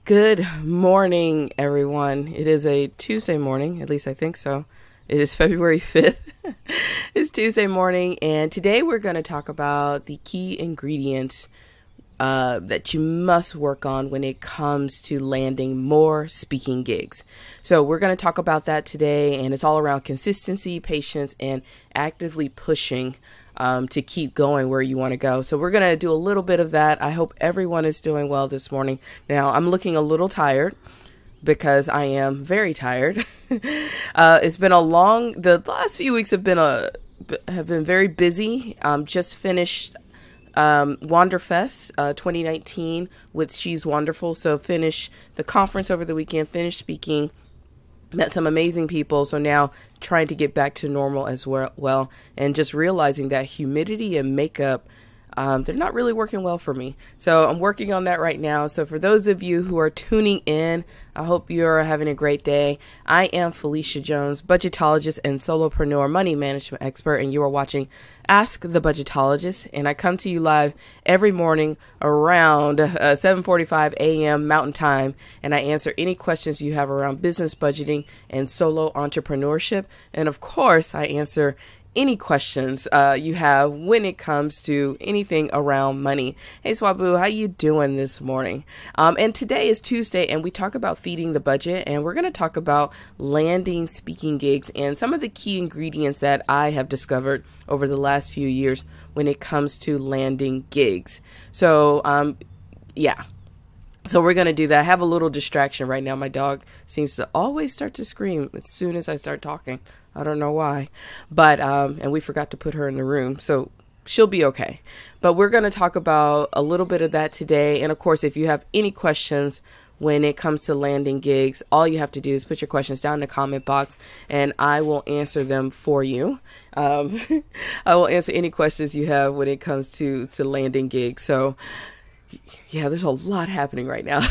Good morning, everyone. It is a Tuesday morning, at least I think so. It is February 5th. It's Tuesday morning, and today we're going to talk about the key ingredients that you must work on when it comes to landing more speaking gigs. So we're going to talk about that today, and it's all around consistency, patience, and actively pushing to keep going where you want to go. So we're going to do a little bit of that. I hope everyone is doing well this morning. Now, I'm looking a little tired because I am very tired. It's been the last few weeks have been very busy. Just finished Wanderfest 2019 with She's Wonderful. So finished the conference over the weekend, finished speaking, met some amazing people. So now trying to get back to normal as well, and just realizing that humidity and makeup, they're not really working well for me. So I'm working on that right now. So for those of you who are tuning in, I hope you're having a great day. I am Phylecia Jones, budgetologist and solopreneur money management expert, and you are watching Ask the Budgetologist. And I come to you live every morning around 7:45 a.m. Mountain Time, and I answer any questions you have around business budgeting and solo entrepreneurship. And of course, I answer any questions you have when it comes to anything around money. Hey, Swabu, how you doing this morning? And today is Tuesday, and we talk about feeding the budget, and we're going to talk about landing speaking gigs and some of the key ingredients that I have discovered over the last few years when it comes to landing gigs. So, So we're going to do that. I have a little distraction right now. My dog seems to always start to scream as soon as I start talking. I don't know why, but, and we forgot to put her in the room, so she'll be okay. But we're going to talk about a little bit of that today. And of course, if you have any questions when it comes to landing gigs, all you have to do is put your questions down in the comment box and I will answer them for you. I will answer any questions you have when it comes to landing gigs. So yeah, there's a lot happening right now.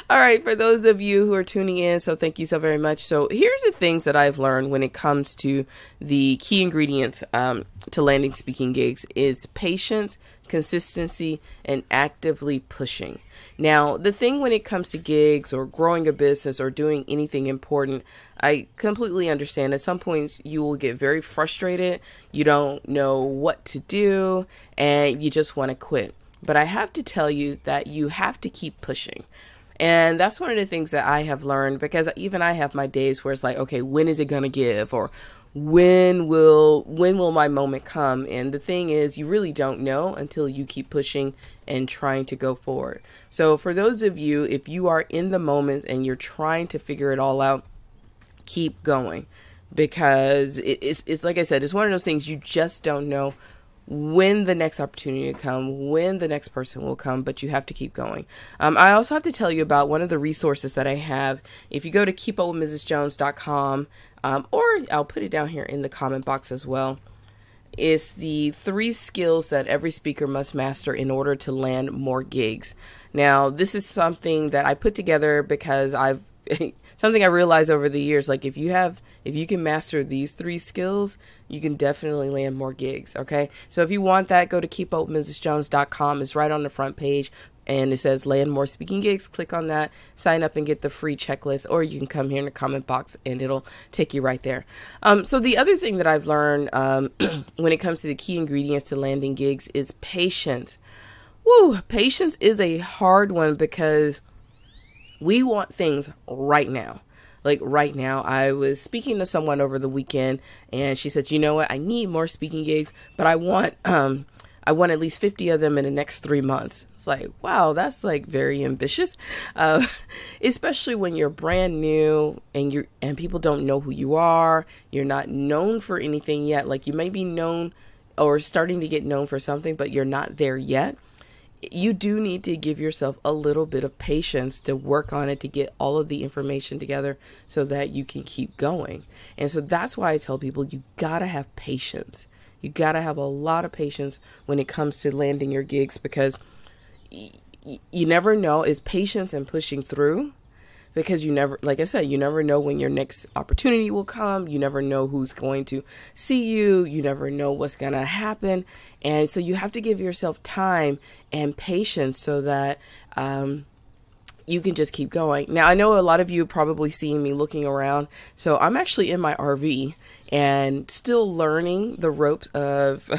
All right, for those of you who are tuning in, so thank you so very much. So here's the things that I've learned when it comes to the key ingredients to landing speaking gigs is patience, consistency, and actively pushing. Now, the thing when it comes to gigs or growing a business or doing anything important, I completely understand at some points you will get very frustrated. You don't know what to do and you just want to quit. But I have to tell you that you have to keep pushing. And that's one of the things that I have learned, because even I have my days where it's like, okay, when is it going to give? Or when will my moment come? And the thing is, you really don't know until you keep pushing and trying to go forward. So for those of you, if you are in the moment and you're trying to figure it all out, keep going, because it's like I said, it's one of those things you just don't know when the next opportunity will come, when the next person will come, but you have to keep going. I also have to tell you about one of the resources that I have. If you go to keepupwithmrsjones.com, or I'll put it down here in the comment box as well, it's the 3 skills that every speaker must master in order to land more gigs. Now, this is something that I put together because something I realized over the years, like if you can master these 3 skills, you can definitely land more gigs. Okay. So if you want that, go to keepupwithmrsjones.com. It's right on the front page and it says land more speaking gigs. Click on that, sign up and get the free checklist, or you can come here in the comment box and it'll take you right there. So the other thing that I've learned, when it comes to the key ingredients to landing gigs is patience. Patience is a hard one because we want things right now. Like right now, I was speaking to someone over the weekend and she said, you know what, I need more speaking gigs, but I want at least 50 of them in the next 3 months. It's like, wow, that's like very ambitious, especially when you're brand new and people don't know who you are. You're not known for anything yet. Like you may be known or starting to get known for something, but you're not there yet. You do need to give yourself a little bit of patience to work on it, to get all of the information together so that you can keep going. And so that's why I tell people you gotta have patience. You gotta have a lot of patience when it comes to landing your gigs, because you never know. Is patience and pushing through, because you never, like I said, you never know when your next opportunity will come. You never know who's going to see you. You never know what's going to happen. And so you have to give yourself time and patience so that you can just keep going. Now, I know a lot of you probably seeing me looking around. So I'm actually in my RV and still learning the ropes of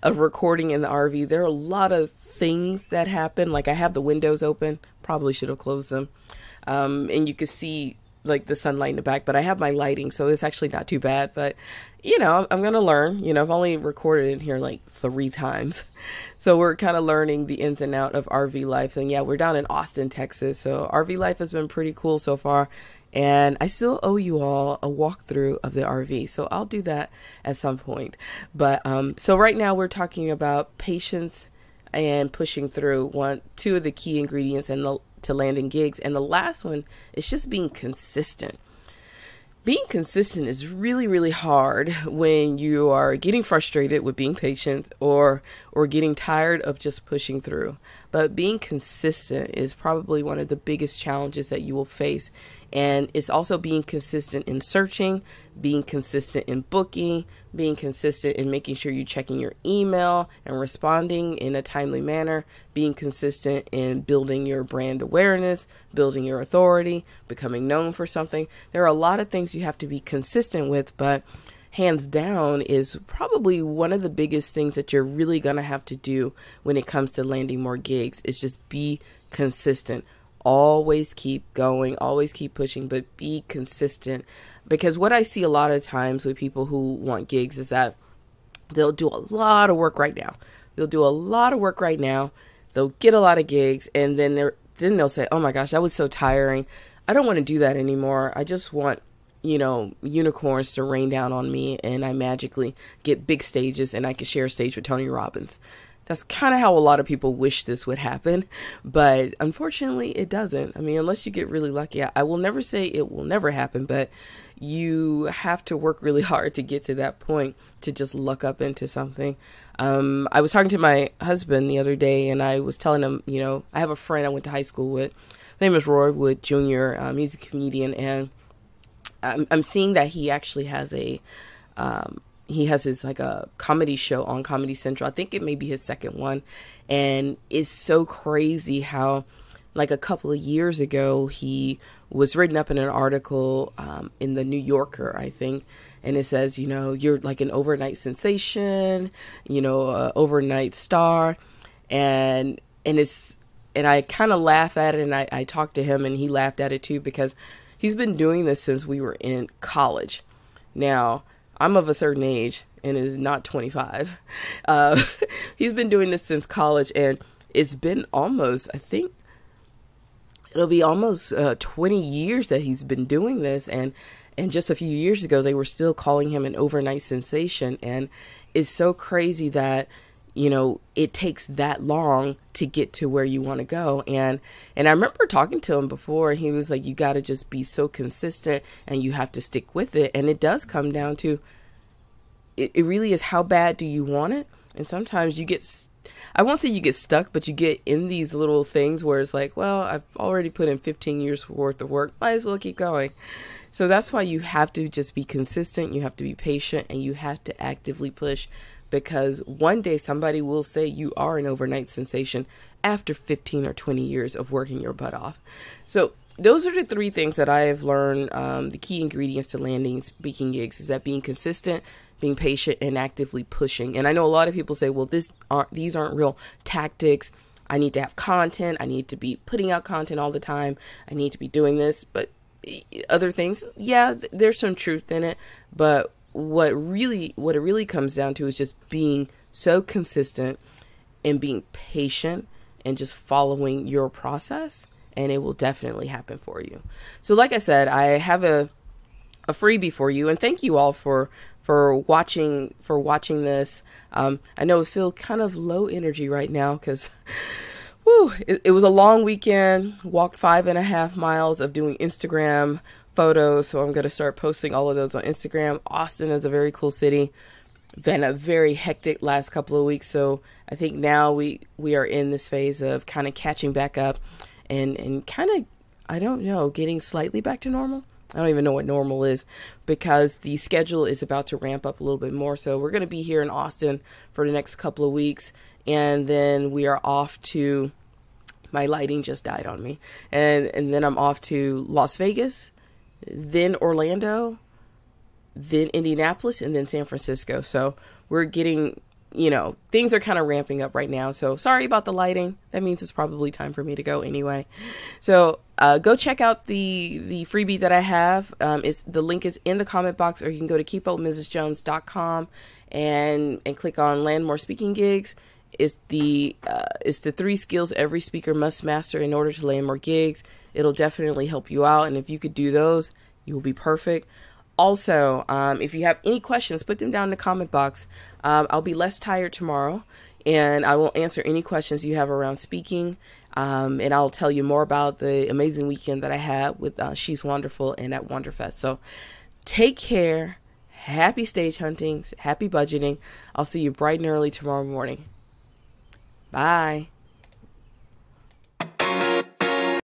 of recording in the RV. There are a lot of things that happen. Like, I have the windows open. Probably should have closed them. And you can see like the sunlight in the back, but I have my lighting, so it's actually not too bad. But I'm going to learn. I've only recorded in here like 3 times. So we're kind of learning the ins and out of RV life. And yeah, we're down in Austin, Texas. So RV life has been pretty cool so far. And I still owe you all a walkthrough of the RV. So I'll do that at some point. But so right now we're talking about patience and pushing through, 2 of the key ingredients to landing gigs. And the last one is just being consistent. Being consistent is really, really hard when you are getting frustrated with being patient or getting tired of just pushing through. But being consistent is probably one of the biggest challenges that you will face. And it's also being consistent in searching, being consistent in booking, being consistent in making sure you're checking your email and responding in a timely manner, being consistent in building your brand awareness, building your authority, becoming known for something. There are a lot of things you have to be consistent with, but hands down is probably one of the biggest things that you're really going to have to do when it comes to landing more gigs is just be consistent. Always keep going, always keep pushing, but be consistent. Because what I see a lot of times with people who want gigs is that they'll do a lot of work right now. They'll get a lot of gigs, and then they'll say, oh my gosh, that was so tiring. I don't want to do that anymore. I just want, unicorns to rain down on me and I magically get big stages and I can share a stage with Tony Robbins. That's kind of how a lot of people wish this would happen, but unfortunately it doesn't. I mean, unless you get really lucky. I will never say it will never happen, but you have to work really hard to get to that point to just luck up into something. I was talking to my husband the other day and I was telling him, I have a friend I went to high school with. His name is Roy Wood Jr. He's a comedian, and I'm seeing that he actually has his like a comedy show on Comedy Central. I think it may be his second one. And it's so crazy how like a couple of years ago, he was written up in an article in the New Yorker, I think. And it says, you're like an overnight sensation, overnight star. And I kind of laugh at it, and I talked to him and he laughed at it too, because he's been doing this since we were in college. Now, I'm of a certain age and is not 25. He's been doing this since college, and it's been almost, I think it'll be almost 20 years that he's been doing this. And just a few years ago, they were still calling him an overnight sensation. And it's so crazy that, it takes that long to get to where you want to go. And I remember talking to him before, and he was like, you got to just be so consistent and you have to stick with it. And it does come down to, it really is, how bad do you want it? And sometimes you get, I won't say you get stuck, but you get in these little things where it's like, well, I've already put in 15 years worth of work. Might as well keep going. So that's why you have to just be consistent. You have to be patient, and you have to actively push. Because one day somebody will say you are an overnight sensation after 15 or 20 years of working your butt off. So those are the 3 things that I have learned. The key ingredients to landing speaking gigs is that being consistent, being patient, and actively pushing. And I know a lot of people say, well, these aren't real tactics. I need to have content. I need to be putting out content all the time. I need to be doing this. But other things, yeah, there's some truth in it. But what it really comes down to is just being so consistent and being patient and just following your process, and it will definitely happen for you. So like I said, I have a freebie for you, and thank you all for watching this. I know it feels kind of low energy right now because it was a long weekend. Walked 5.5 miles of doing Instagram photos, so I'm going to start posting all of those on Instagram. Austin is a very cool city. Been a very hectic last couple of weeks, so I think now we are in this phase of kind of catching back up and kind of, I don't know, getting slightly back to normal. I don't even know what normal is, because the schedule is about to ramp up a little bit more. So we're going to be here in Austin for the next couple of weeks, and then we are off to My lighting just died on me. And then I'm off to Las Vegas, then Orlando, then Indianapolis, and then San Francisco. So we're getting, things are kind of ramping up right now. So sorry about the lighting. That means it's probably time for me to go anyway. So go check out the freebie that I have. The link is in the comment box, or you can go to keepupwithmrsjones.com and click on land more speaking gigs. It's the 3 skills every speaker must master in order to land more gigs. It'll definitely help you out. And if you could do those, you will be perfect. Also, if you have any questions, put them down in the comment box. I'll be less tired tomorrow, and I will answer any questions you have around speaking. And I'll tell you more about the amazing weekend that I had with She's Wonderful and at Wonderfest. So take care. Happy stage hunting. Happy budgeting. I'll see you bright and early tomorrow morning. Bye.